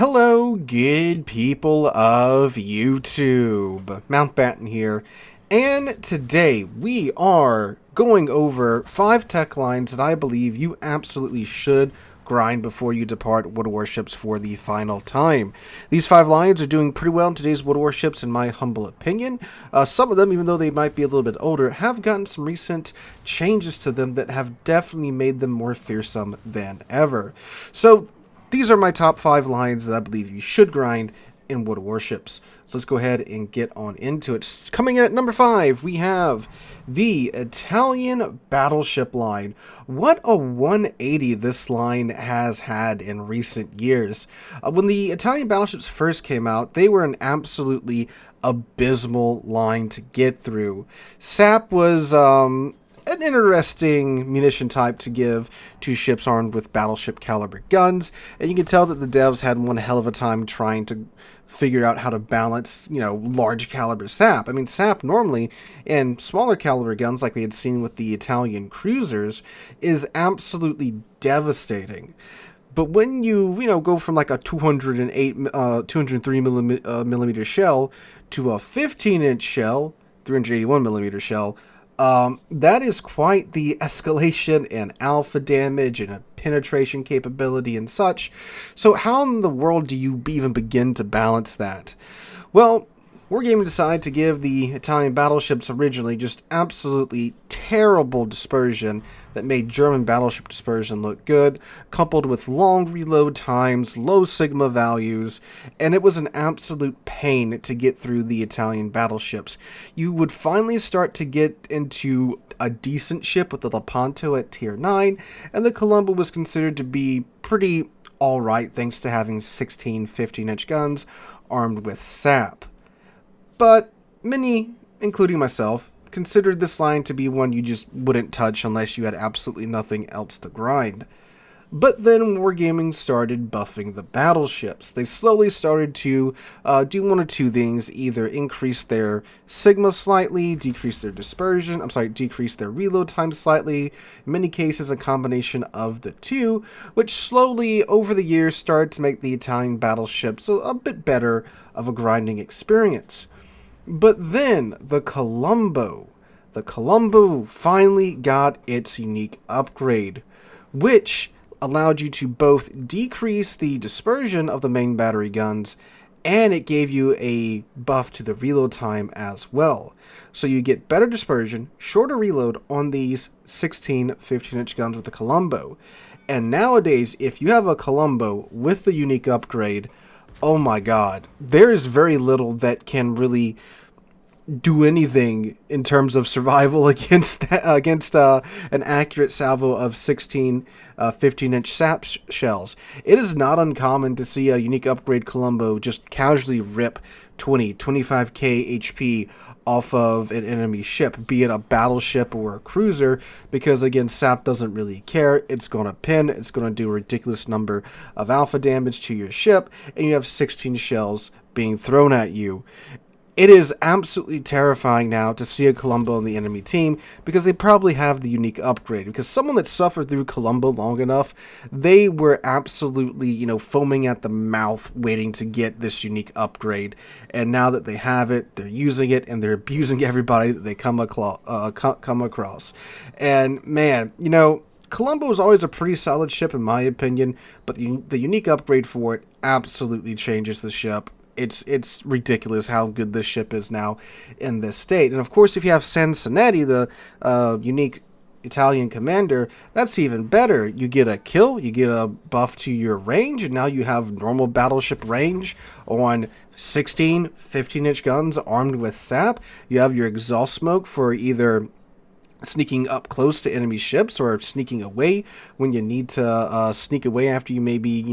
Hello, good people of YouTube. Mountbatten here, and today we are going over 5 tech lines that I believe you absolutely should grind before you depart Wood Warships for the final time. These 5 lines are doing pretty well in today's Wood Warships, in my humble opinion. Some of them, even though they might be a little bit older, have gotten some recent changes to them that have definitely made them more fearsome than ever. So these are my top 5 lines that I believe you should grind in Wood Warships. So let's go ahead and get on into it. Coming in at number 5, we have the Italian Battleship line. What a 180 this line has had in recent years. When the Italian Battleships first came out, they were an absolutely abysmal line to get through. SAP was an interesting munition type to give to ships armed with battleship caliber guns, and you can tell that the devs had one hell of a time trying to figure out how to balance, large caliber SAP. I mean, SAP normally in smaller caliber guns, like we had seen with the Italian cruisers, is absolutely devastating. But when you go from like a 203 millimeter shell to a 15-inch shell, 381 millimeter shell, that is quite the escalation in alpha damage and a penetration capability and such. So how in the world do you even begin to balance that? Well, Wargaming decided to give the Italian battleships originally just absolutely terrible dispersion that made German battleship dispersion look good, coupled with long reload times, low sigma values, and it was an absolute pain to get through the Italian battleships. You would finally start to get into a decent ship with the Lepanto at tier 9, and the Colombo was considered to be pretty alright thanks to having 16 15-inch guns armed with SAP. But many, including myself, considered this line to be one you just wouldn't touch unless you had absolutely nothing else to grind. But then Wargaming started buffing the battleships. They slowly started to do one or two things, either increase their sigma slightly, decrease their decrease their reload time slightly, in many cases a combination of the two, which slowly over the years started to make the Italian battleships a bit better of a grinding experience. But then the Colombo finally got its unique upgrade, which allowed you to both decrease the dispersion of the main battery guns, and it gave you a buff to the reload time as well. So you get better dispersion, shorter reload on these 16 15-inch guns with the Colombo. And nowadays, if you have a Colombo with the unique upgrade, oh my god, there is very little that can really do anything in terms of survival against an accurate salvo of 16 15-inch SAP shells. It is not uncommon to see a unique upgrade Colombo just casually rip 25k HP off of an enemy ship, be it a battleship or a cruiser, because again, SAP doesn't really care. It's going to pin, it's going to do a ridiculous number of alpha damage to your ship, and you have 16 shells being thrown at you. It is absolutely terrifying now to see a Colombo on the enemy team, because they probably have the unique upgrade. Because someone that suffered through Colombo long enough, they were absolutely, foaming at the mouth waiting to get this unique upgrade. And now that they have it, they're using it, and they're abusing everybody that they come across. And man, Colombo is always a pretty solid ship in my opinion, but the unique upgrade for it absolutely changes the ship. It's ridiculous how good this ship is now in this state. And of course, if you have Sansonetti, the unique Italian commander, that's even better. You get a kill, you get a buff to your range, and now you have normal battleship range on 16 15-inch guns armed with SAP. You have your exhaust smoke for either sneaking up close to enemy ships or sneaking away when you need to sneak away after you maybe,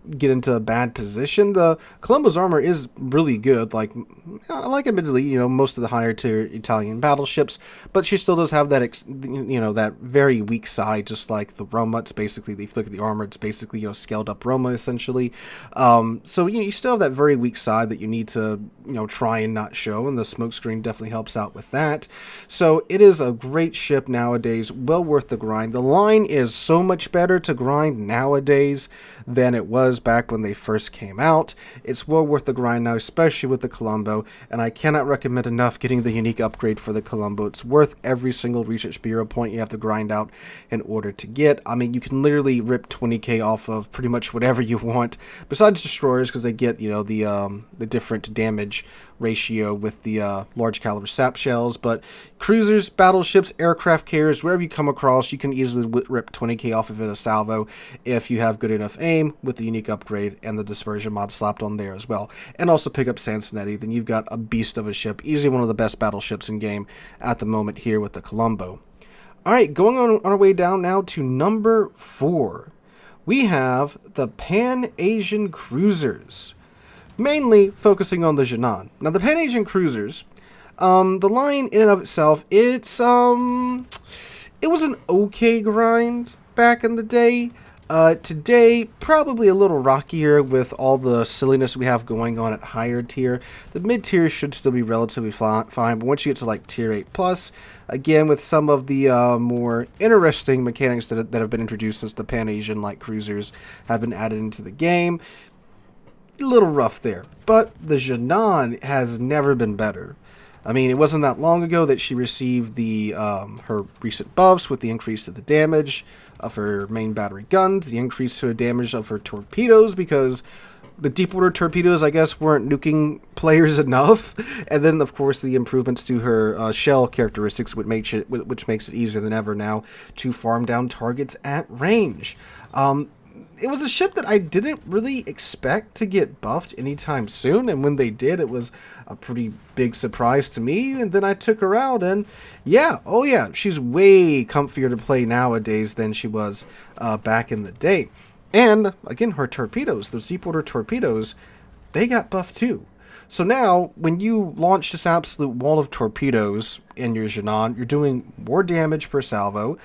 get into a bad position. The Colombo's armor is really good, like admittedly, most of the higher tier Italian battleships, but she still does have that, that very weak side, just like the Roma. It's basically, if you look at the armor, it's basically, scaled up Roma, essentially. So, you still have that very weak side that you need to, try and not show, and the smokescreen definitely helps out with that. So it is a great ship nowadays, well worth the grind. The line is so much better to grind nowadays than it was was back when they first came out. It's well worth the grind now, especially with the Colombo, and I cannot recommend enough getting the unique upgrade for the Colombo. It's worth every single Research Bureau point you have to grind out in order to get. I mean, you can literally rip 20k off of pretty much whatever you want, besides destroyers, because they get, you know, the different damage ratio with the large caliber sap shells. But cruisers, battleships, aircraft carriers, wherever you come across, you can easily rip 20k off of it a salvo if you have good enough aim with the unique upgrade and the dispersion mod slapped on there as well. And also pick up Sansonetti, then you've got a beast of a ship, easily one of the best battleships in game at the moment here with the Colombo. Alright, going on our way down now to number 4. We have the Pan-Asian Cruisers, mainly focusing on the Jinan. Now, the Pan-Asian Cruisers, the line in and of itself, it was an okay grind back in the day. Today, probably a little rockier with all the silliness we have going on at higher tier. The mid tier should still be relatively fine, but once you get to like tier 8 plus, again with some of the more interesting mechanics that have been introduced since the Pan-Asian light cruisers have been added into the game, a little rough there. But the Jinan has never been better. I mean, it wasn't that long ago that she received the her recent buffs with the increase to the damage of her main battery guns, the increase to the damage of her torpedoes, because the deep water torpedoes, I guess, weren't nuking players enough, and then, of course, the improvements to her shell characteristics, which makes it easier than ever now to farm down targets at range. It was a ship that I didn't really expect to get buffed anytime soon, and when they did, it was a pretty big surprise to me. And then I took her out, and yeah, oh yeah, she's way comfier to play nowadays than she was back in the day. And again, her torpedoes, those deep water torpedoes, they got buffed too. So now, when you launch this absolute wall of torpedoes in your Jinan, you're doing more damage per salvo,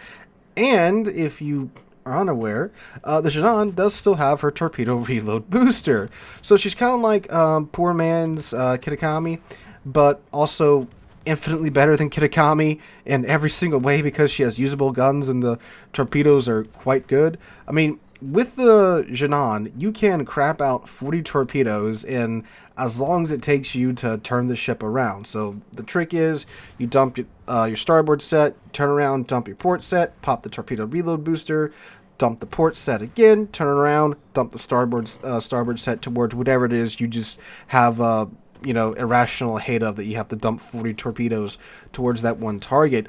and if you are unaware, the Jinan does still have her torpedo reload booster. So she's kind of like poor man's Kitakami, but also infinitely better than Kitakami in every single way because she has usable guns and the torpedoes are quite good. I mean, with the Jinan, you can crap out 40 torpedoes in as long as it takes you to turn the ship around. So the trick is you dump your starboard set, turn around, dump your port set, pop the torpedo reload booster, dump the port set again, turn around, dump the starboard set towards whatever it is you just have irrational hate of, that you have to dump 40 torpedoes towards that one target.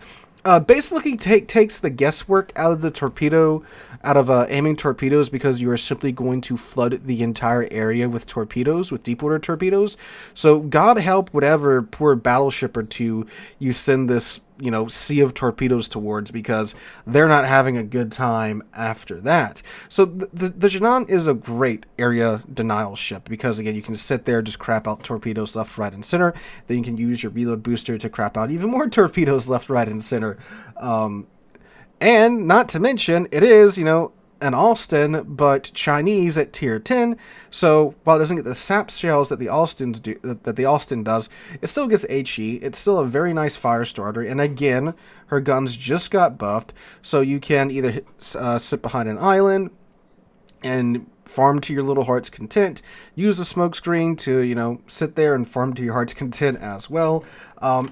Basically takes the guesswork out of the torpedo, out of aiming torpedoes, because you are simply going to flood the entire area with torpedoes, with deep water torpedoes. So God help whatever poor battleship or two you send this, sea of torpedoes towards, because they're not having a good time after that. So the Jinan is a great area denial ship, because again, you can sit there, just crap out torpedoes left, right, and center. Then you can use your reload booster to crap out even more torpedoes left, right, and center. And not to mention, it is, an Austin, but Chinese at tier 10. So while it doesn't get the sap shells that the Austin does, it still gets HE. It's still a very nice fire starter. And again, her guns just got buffed, so you can either sit behind an island and farm to your little heart's content, use a smoke screen to, sit there and farm to your heart's content as well.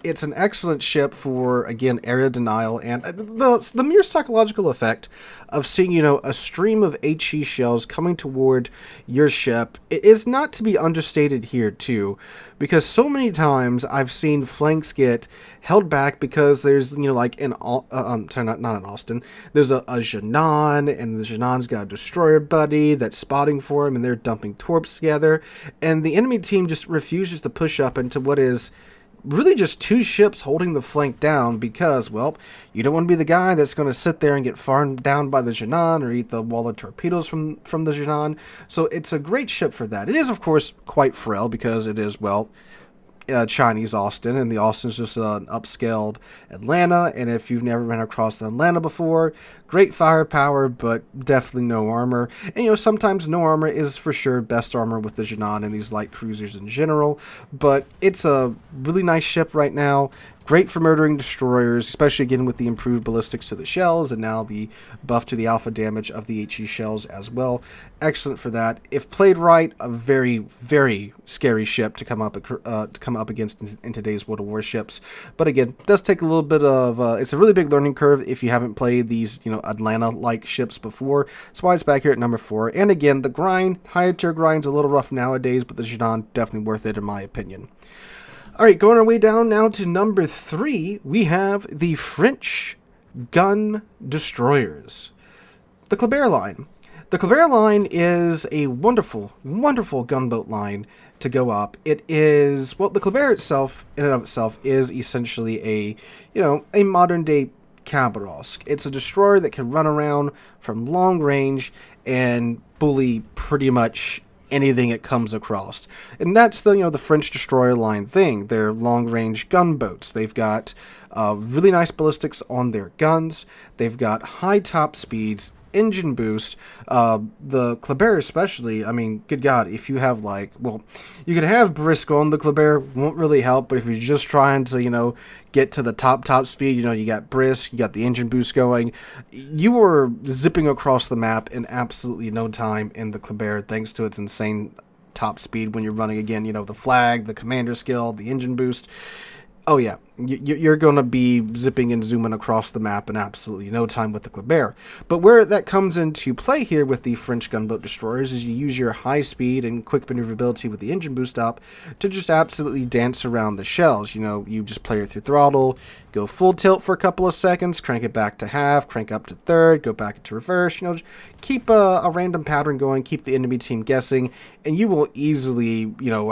It's an excellent ship for, again, area denial, and the mere psychological effect of seeing, a stream of HE shells coming toward your ship is not to be understated here, too, because so many times I've seen flanks get held back because there's, like not an Austin, there's a Jinan, and the Jinan's got a destroyer buddy that's spotting for him, and they're dumping torps together, and the enemy team just refuses to push up into what is really just two ships holding the flank down, because, well, you don't want to be the guy that's going to sit there and get farmed down by the Jinan or eat the wall of torpedoes from the Jinan. So it's a great ship for that. It is, of course, quite frail because it is, well, Chinese Austin, and the Austin's just an upscaled Atlanta. And if you've never ran across Atlanta before, Great firepower, but definitely no armor. And, sometimes no armor is for sure best armor with the Genon and these light cruisers in general. But it's a really nice ship right now. Great for murdering destroyers, especially again with the improved ballistics to the shells and now the buff to the alpha damage of the HE shells as well. Excellent for that. If played right, a very, very scary ship to come up against in today's World of Warships. But again, it does take a little bit of it's a really big learning curve if you haven't played these Atlanta-like ships before. That's why it's back here at number 4. And again, the grind, higher tier grind's a little rough nowadays, but the Genon definitely worth it in my opinion. All right, going our way down now to number 3, we have the French gun destroyers, the Kleber line. The Kleber line is a wonderful, wonderful gunboat line to go up. It is, well, the Kleber itself, in and of itself, is essentially a modern day Khabarovsk. It's a destroyer that can run around from long range and bully pretty much anything it comes across. And that's the French destroyer line thing. They're long-range gunboats. They've got really nice ballistics on their guns. They've got high top speeds, engine boost. The Kleber especially, I mean, good God, if you have you could have Brisk on the Kleber, won't really help, but if you're just trying to, get to the top speed, you got Brisk, you got the engine boost going, you were zipping across the map in absolutely no time in the Kleber thanks to its insane top speed when you're running again, the flag, the commander skill, the engine boost. Oh yeah, you're going to be zipping and zooming across the map in absolutely no time with the Kleber. But where that comes into play here with the French gunboat destroyers is you use your high speed and quick maneuverability with the engine boost up to just absolutely dance around the shells. You just play it through throttle, go full tilt for a couple of seconds, crank it back to half, crank up to third, go back to reverse, just keep a random pattern going, keep the enemy team guessing, and you will easily,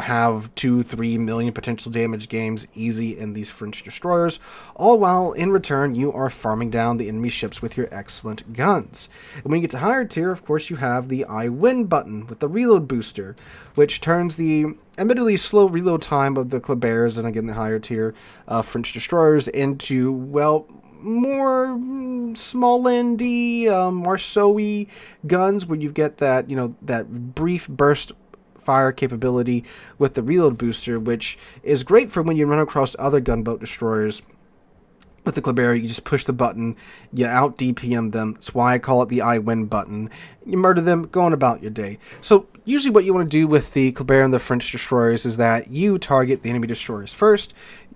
have 2-3 million potential damage games easy in these French destroyers, all while in return you are farming down the enemy ships with your excellent guns. And when you get to higher tier, of course, you have the I win button with the reload booster, which turns the admittedly slow reload time of the Klebers and again the higher tier French destroyers into, well, more small-endy, Marceau-y guns where you get that, that brief burst fire capability with the reload booster, which is great for when you run across other gunboat destroyers. With the Kleber, you just push the button, you out DPM them. That's why I call it the I win button. You murder them, going about your day. So usually what you want to do with the Kleber and the French destroyers is that you target the enemy destroyers first,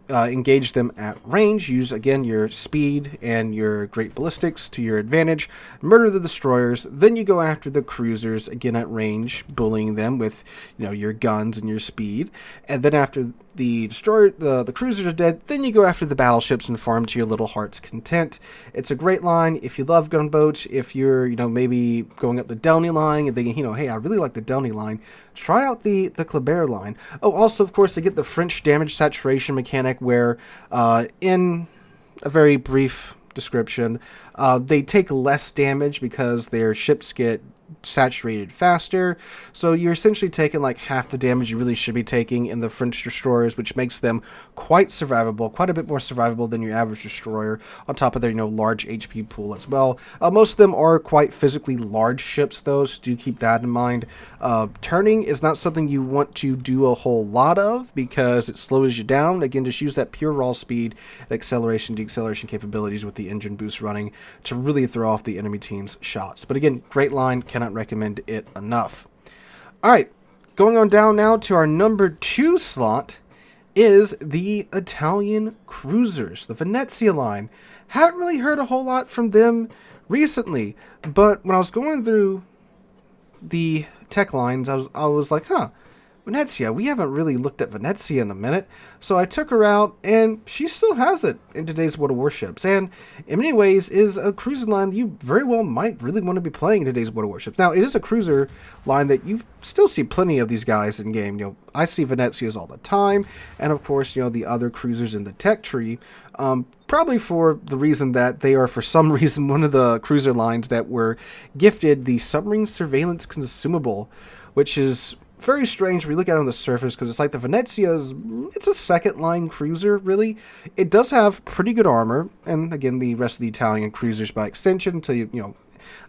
engage them at range, use again your speed and your great ballistics to your advantage, murder the destroyers, then you go after the cruisers again at range, bullying them with your guns and your speed, and then after the cruisers are dead, then you go after the battleships and farm to your little heart's content. It's a great line if you love gunboats. If you're maybe going up the Delny line and thinking hey, I really like the Delny line, try out the Kleber line. Oh, also of course they get the French damage saturation mechanic where in a very brief description, they take less damage because their ships get saturated faster, so you're essentially taking like half the damage you really should be taking in the French destroyers, which makes them quite survivable, quite a bit more survivable than your average destroyer, on top of their large HP pool as well. Most of them are quite physically large ships though, so do keep that in mind. Turning is not something you want to do a whole lot of because it slows you down. Again, just use that pure raw speed and acceleration deceleration capabilities with the engine boost running to really throw off the enemy team's shots. But again, great line, cannot recommend it enough. Alright, going on down now to our number 2 slot is the Italian cruisers, the Venezia line. Haven't really heard a whole lot from them recently, but when I was going through the Techlines, I was like, Venezia, we haven't really looked at Venezia in a minute. So I took her out, and she still has it in today's World of Warships. And in many ways is a cruiser line that you very well might really want to be playing in today's World of Warships. Now, it is a cruiser line that you still see plenty of these guys in game. I see Venezias all the time. And of course, the other cruisers in the tech tree. Probably for the reason that they are, for some reason, one of the cruiser lines that were gifted the submarine surveillance consumable, which is very strange when you look at it on the surface, because it's like the Venezia's, it's a second line cruiser, really. It does have pretty good armor, and again, the rest of the Italian cruisers by extension, until you know,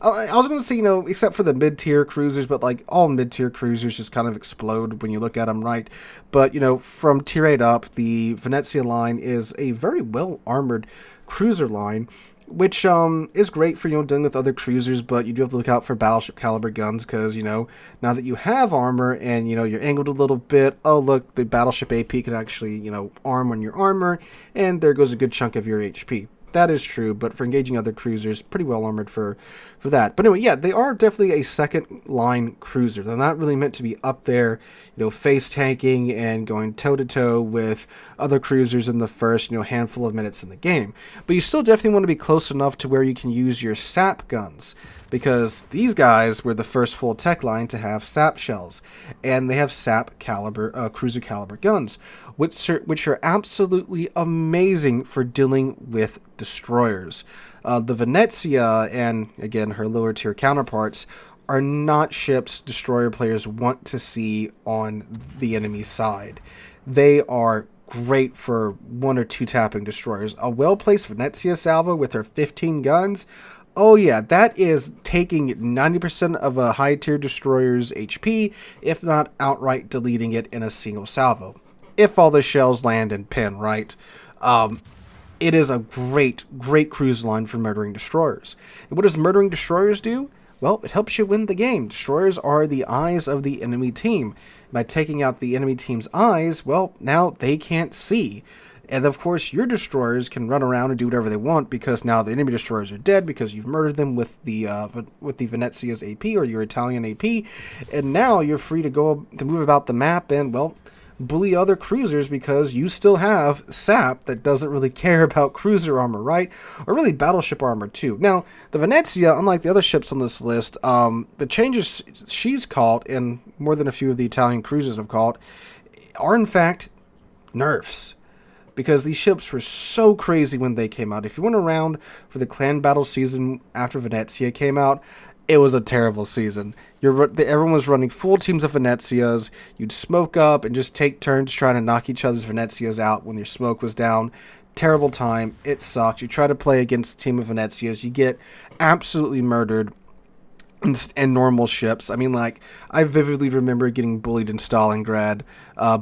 I was going to say, you know, except for the mid-tier cruisers, but like all mid-tier cruisers just kind of explode when you look at them, right? But, you know, from tier 8 up, the Venezia line is a very well-armored cruiser line, which is great for, you know, dealing with other cruisers, but you do have to look out for battleship caliber guns, because, you know, now that you have armor and, you know, you're angled a little bit, oh look, the battleship AP can actually, you know, arm on your armor, and there goes a good chunk of your HP. That is true, but for engaging other cruisers, pretty well armored for that. But anyway, yeah, they are definitely a second line cruiser. They're not really meant to be up there, you know, face tanking and going toe to toe with other cruisers in the first, you know, handful of minutes in the game. But you still definitely want to be close enough to where you can use your sap guns, because these guys were the first full tech line to have sap shells, and they have sap caliber cruiser caliber guns, which are absolutely amazing for dealing with destroyers. The Venezia and, again, her lower tier counterparts are not ships destroyer players want to see on the enemy side. They are great for 1 or 2 tapping destroyers. A well-placed Venezia salvo with her 15 guns, oh yeah, that is taking 90% of a high-tier destroyer's HP, if not outright deleting it in a single salvo. If all the shells land and pin, right? It is a great cruise line for murdering destroyers. And what does murdering destroyers do? Well, it helps you win the game. Destroyers are the eyes of the enemy team. By taking out the enemy team's eyes, well, now they can't see. And of course, your destroyers can run around and do whatever they want, because now the enemy destroyers are dead because you've murdered them with the Venezia's AP or your Italian AP, and now you're free to move about the map and, well, bully other cruisers, because you still have sap that doesn't really care about cruiser armor, right? Or really battleship armor too. Now, the Venezia, unlike the other ships on this list, the changes she's caught, and more than a few of the Italian cruisers have caught, are in fact nerfs. Because these ships were so crazy when they came out. If you went around for the clan battle season after Venezia came out, it was a terrible season. Everyone was running full teams of Venezias. You'd smoke up and just take turns trying to knock each other's Venezias out when your smoke was down. Terrible time. It sucked. You try to play against a team of Venezias, you get absolutely murdered. And normal ships. I mean, like, I vividly remember getting bullied in Stalingrad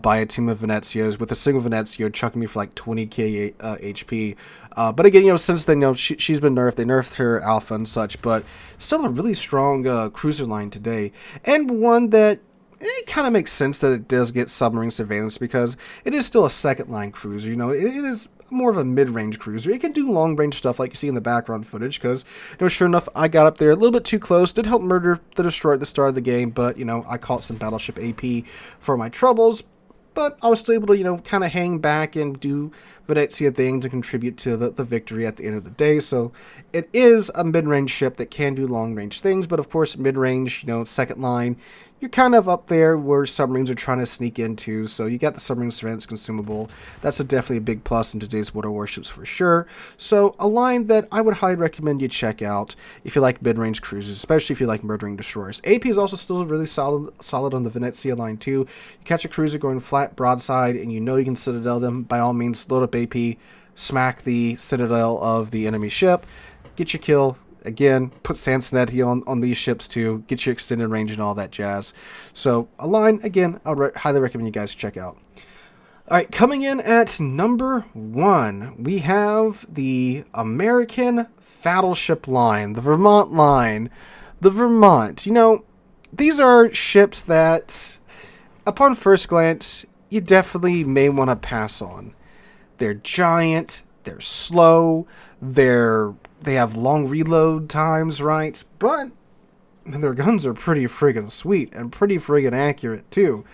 by a team of Venezias, with a single Venezia chucking me for like 20k HP. But again, you know, since then, you know, she's been nerfed. They nerfed her alpha and such, but still a really strong cruiser line today, and one that it kind of makes sense that it does get submarine surveillance, because it is still a second line cruiser. You know, it is more of a mid-range cruiser. It can do long-range stuff like you see in the background footage, because, you know, sure enough, I got up there a little bit too close, did help murder the destroyer at the start of the game, but, you know, I caught some battleship AP for my troubles, but I was still able to, you know, kind of hang back and do Venezia thing to contribute to the victory at the end of the day. So it is a mid-range ship that can do long-range things, but of course, mid-range, you know, second line, you're kind of up there where submarines are trying to sneak into, so you got the submarine surveillance consumable. That's definitely a big plus in today's World of Warships for sure. So a line that I would highly recommend you check out if you like mid-range cruisers, especially if you like murdering destroyers. AP is also still really solid on the Venezia line too. You catch a cruiser going flat broadside and you know you can citadel them, by all means load up AP, smack the citadel of the enemy ship, get your kill. Again, put Sansonetti on these ships too, get your extended range and all that jazz. So a line, again, I would highly recommend you guys check out. All right, coming in at number 1, we have the American Fattleship line, the Vermont line. The Vermont, you know, these are ships that, upon first glance, you definitely may want to pass on. They're giant, they're slow, they have long reload times, right? But their guns are pretty friggin' sweet and pretty friggin' accurate too.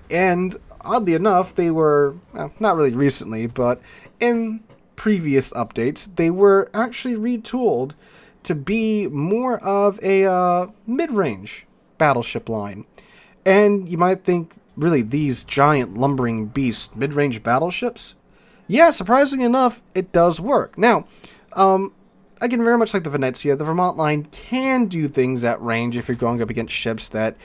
And oddly enough, they were, well, not really recently, but in previous updates, they were actually retooled to be more of a mid-range battleship line. And you might think, really, these giant lumbering beasts, mid-range battleships? Yeah, surprisingly enough, it does work. Now, again, very much like the Venezia, the Vermont line can do things at range if you're going up against ships that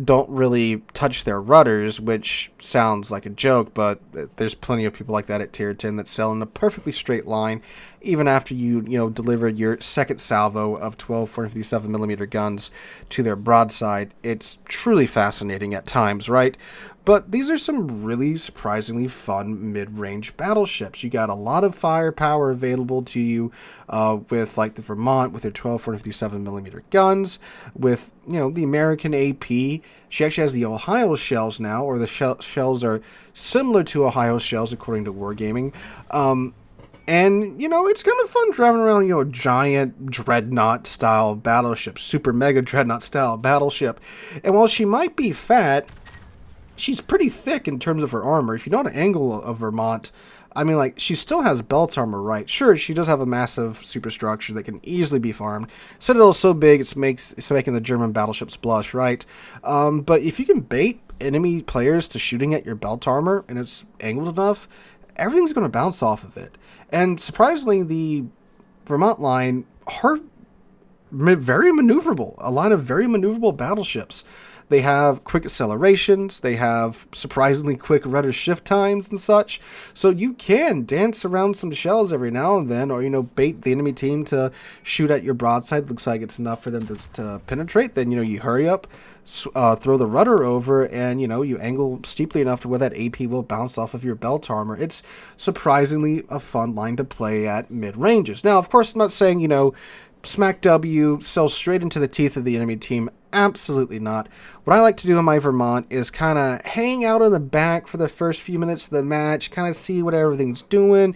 don't really touch their rudders, which sounds like a joke, but there's plenty of people like that at tier 10 that sail in a perfectly straight line, even after you deliver your second salvo of 12 457mm guns to their broadside. It's truly fascinating at times, right? But these are some really surprisingly fun mid-range battleships. You got a lot of firepower available to you with like the Vermont with their 12 457mm guns, with the American AP. She actually has the Ohio shells now, or the shells are similar to Ohio shells according to Wargaming. And, it's kind of fun driving around, a giant dreadnought-style battleship, super mega dreadnought-style battleship. And while she might be fat, she's pretty thick in terms of her armor. If you know how to angle a Vermont, I mean, like, she still has belt armor, right? Sure, she does have a massive superstructure that can easily be farmed. Citadel is so big, it's making the German battleships blush, right? But if you can bait enemy players to shooting at your belt armor, and it's angled enough, everything's going to bounce off of it. And surprisingly, the Vermont line are very maneuverable. A line of very maneuverable battleships. They have quick accelerations, they have surprisingly quick rudder shift times and such, so you can dance around some shells every now and then, or, bait the enemy team to shoot at your broadside. Looks like it's enough for them to penetrate, then, you hurry up, throw the rudder over, and, you angle steeply enough to where that AP will bounce off of your belt armor. It's surprisingly a fun line to play at mid-ranges. Now, of course, I'm not saying, smack W, sail straight into the teeth of the enemy team. Absolutely not. What I like to do in my Vermont is kind of hang out in the back for the first few minutes of the match, kind of see what everything's doing,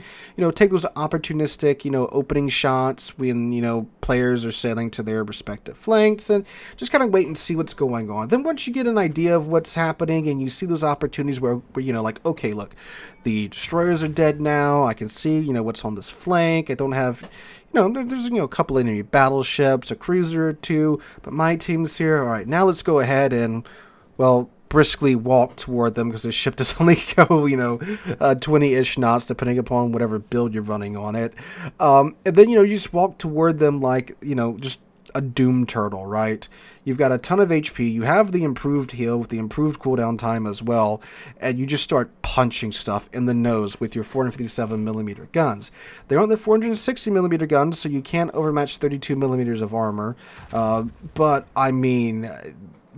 take those opportunistic, opening shots when, players are sailing to their respective flanks, and just kind of wait and see what's going on. Then once you get an idea of what's happening and you see those opportunities where like, okay, look, the destroyers are dead now, I can see, what's on this flank, I don't have... there's a couple enemy battleships, a cruiser or two, but my team's here. All right, now let's go ahead and, briskly walk toward them, because the ship does only go, 20-ish knots, depending upon whatever build you're running on it. And then, you just walk toward them like, just a doom turtle, right? You've got a ton of HP, you have the improved heal with the improved cooldown time as well, and you just start punching stuff in the nose with your 457mm guns. They aren't the 460mm guns, so you can't overmatch 32mm of armor, but I mean...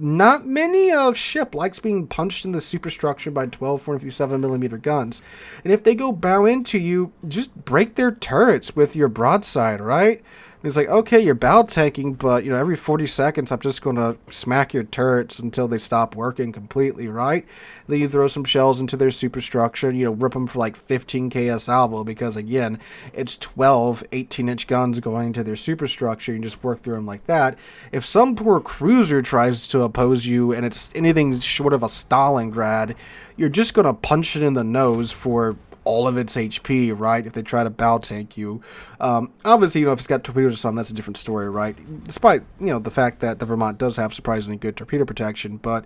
not many ship likes being punched in the superstructure by 12 457mm guns. And if they go bow into you, just break their turrets with your broadside, right? And it's like, okay, you're bow tanking, but, every 40 seconds I'm just going to smack your turrets until they stop working completely, right? Then you throw some shells into their superstructure, rip them for like 15k a salvo, because, again, it's 12 18-inch guns going into their superstructure. You just work through them like that. If some poor cruiser tries to oppose you and it's anything short of a Stalingrad, you're just going to punch it in the nose for all of its HP, right? If they try to bow tank you. Obviously, if it's got torpedoes or something, that's a different story, right? Despite, the fact that the Vermont does have surprisingly good torpedo protection, but,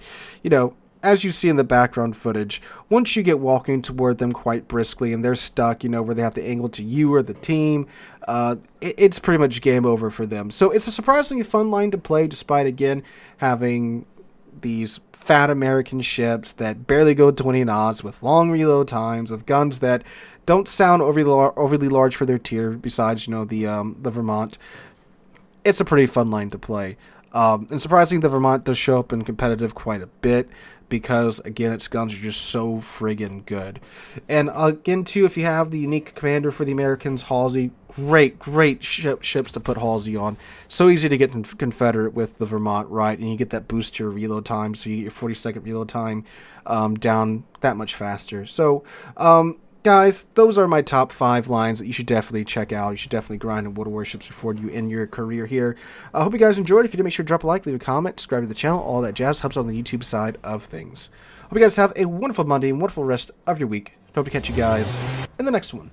as you see in the background footage, once you get walking toward them quite briskly and they're stuck, where they have to angle to you or the team, it's pretty much game over for them. So it's a surprisingly fun line to play, despite, again, having these fat American ships that barely go 20 knots, with long reload times, with guns that don't sound overly large for their tier, besides, the Vermont. It's a pretty fun line to play. And surprisingly, the Vermont does show up in competitive quite a bit, because, again, its guns are just so friggin' good. And, again, too, if you have the unique commander for the Americans, Halsey, great ships to put Halsey on. So easy to get Confederate with the Vermont, right? And you get that boost to your reload time, so you get your 40-second reload time down that much faster. So, guys, those are my top 5 lines that you should definitely check out. You should definitely grind in World of Warships before you end your career here. I hope you guys enjoyed. If you did, make sure to drop a like, leave a comment, subscribe to the channel. All that jazz helps on the YouTube side of things. Hope you guys have a wonderful Monday and wonderful rest of your week. Hope to catch you guys in the next one.